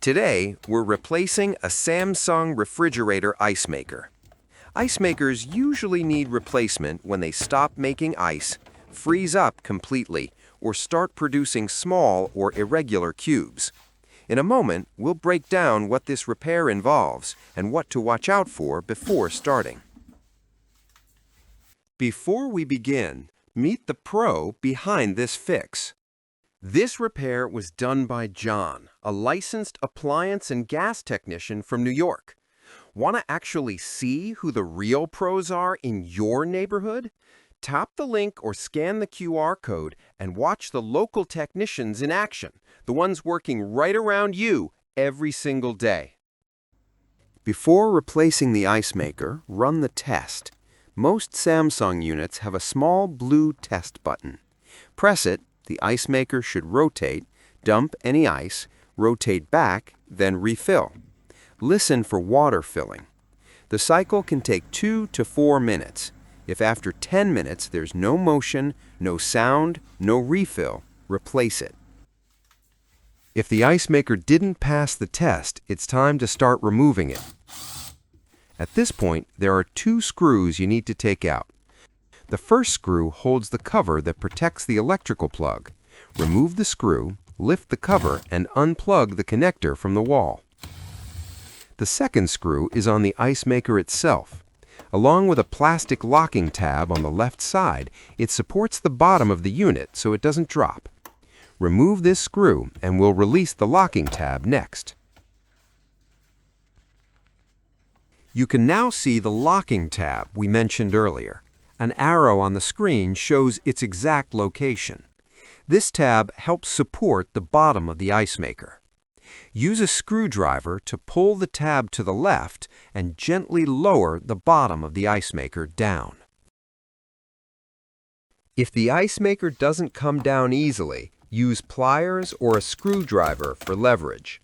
Today, we're replacing a Samsung refrigerator ice maker. Ice makers usually need replacement when they stop making ice, freeze up completely, or start producing small or irregular cubes. In a moment, we'll break down what this repair involves and what to watch out for before starting. Before we begin, meet the pro behind this fix. This repair was done by John, a licensed appliance and gas technician from New York. Want to actually see who the real pros are in your neighborhood? Tap the link or scan the QR code and watch the local technicians in action, the ones working right around you every single day. Before replacing the ice maker, run the test. Most Samsung units have a small blue test button. Press it. The ice maker should rotate, dump any ice, rotate back, then refill. Listen for water filling. The cycle can take 2 to 4 minutes. If after 10 minutes there's no motion, no sound, no refill, replace it. If the ice maker didn't pass the test, it's time to start removing it. At this point, there are 2 screws you need to take out. The first screw holds the cover that protects the electrical plug. Remove the screw, lift the cover, and unplug the connector from the wall. The second screw is on the ice maker itself. Along with a plastic locking tab on the left side, it supports the bottom of the unit so it doesn't drop. Remove this screw and we'll release the locking tab next. You can now see the locking tab we mentioned earlier. An arrow on the screen shows its exact location. This tab helps support the bottom of the ice maker. Use a screwdriver to pull the tab to the left and gently lower the bottom of the ice maker down. If the ice maker doesn't come down easily, use pliers or a screwdriver for leverage.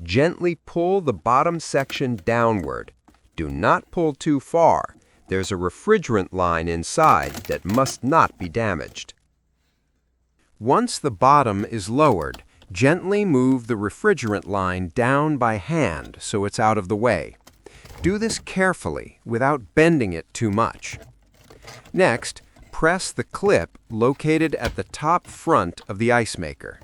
Gently pull the bottom section downward. Do not pull too far. There's a refrigerant line inside that must not be damaged. Once the bottom is lowered, gently move the refrigerant line down by hand so it's out of the way. Do this carefully without bending it too much. Next, press the clip located at the top front of the ice maker.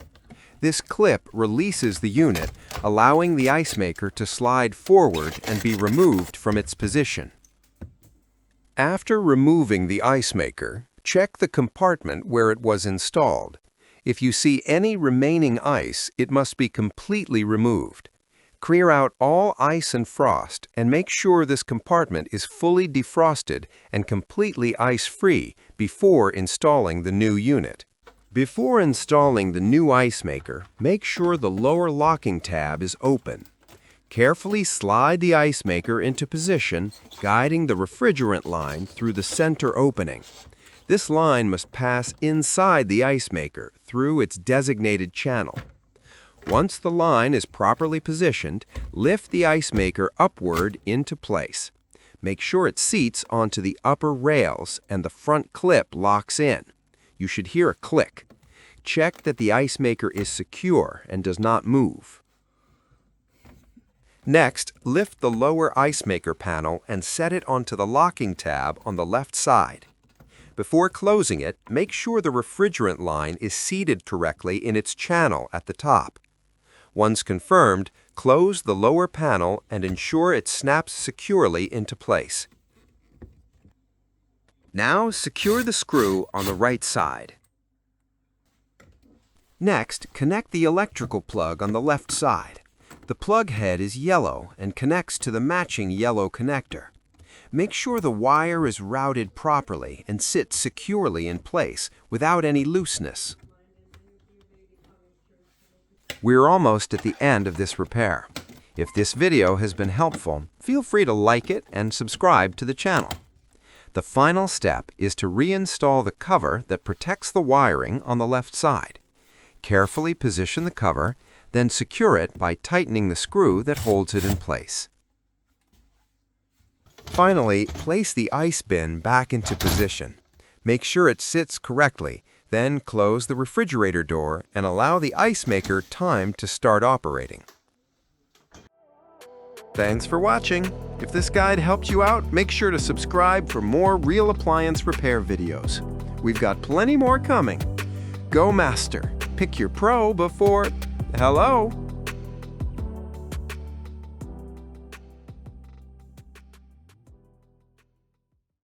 This clip releases the unit, allowing the ice maker to slide forward and be removed from its position. After removing the ice maker, check the compartment where it was installed. If you see any remaining ice, it must be completely removed. Clear out all ice and frost and make sure this compartment is fully defrosted and completely ice-free before installing the new unit. Before installing the new ice maker, make sure the lower locking tab is open. Carefully slide the ice maker into position, guiding the refrigerant line through the center opening. This line must pass inside the ice maker through its designated channel. Once the line is properly positioned, lift the ice maker upward into place. Make sure it seats onto the upper rails and the front clip locks in. You should hear a click. Check that the ice maker is secure and does not move. Next, lift the lower ice maker panel and set it onto the locking tab on the left side. Before closing it, make sure the refrigerant line is seated correctly in its channel at the top. Once confirmed, close the lower panel and ensure it snaps securely into place. Now secure the screw on the right side. Next, connect the electrical plug on the left side. The plug head is yellow and connects to the matching yellow connector. Make sure the wire is routed properly and sits securely in place without any looseness. We're almost at the end of this repair. If this video has been helpful, feel free to like it and subscribe to the channel. The final step is to reinstall the cover that protects the wiring on the left side. Carefully position the cover, then secure it by tightening the screw that holds it in place. Finally, place the ice bin back into position. Make sure it sits correctly, then close the refrigerator door and allow the ice maker time to start operating. Thanks for watching. If this guide helped you out, make sure to subscribe for more real appliance repair videos. We've got plenty more coming. GoMaster. Pick your pro before... Hello?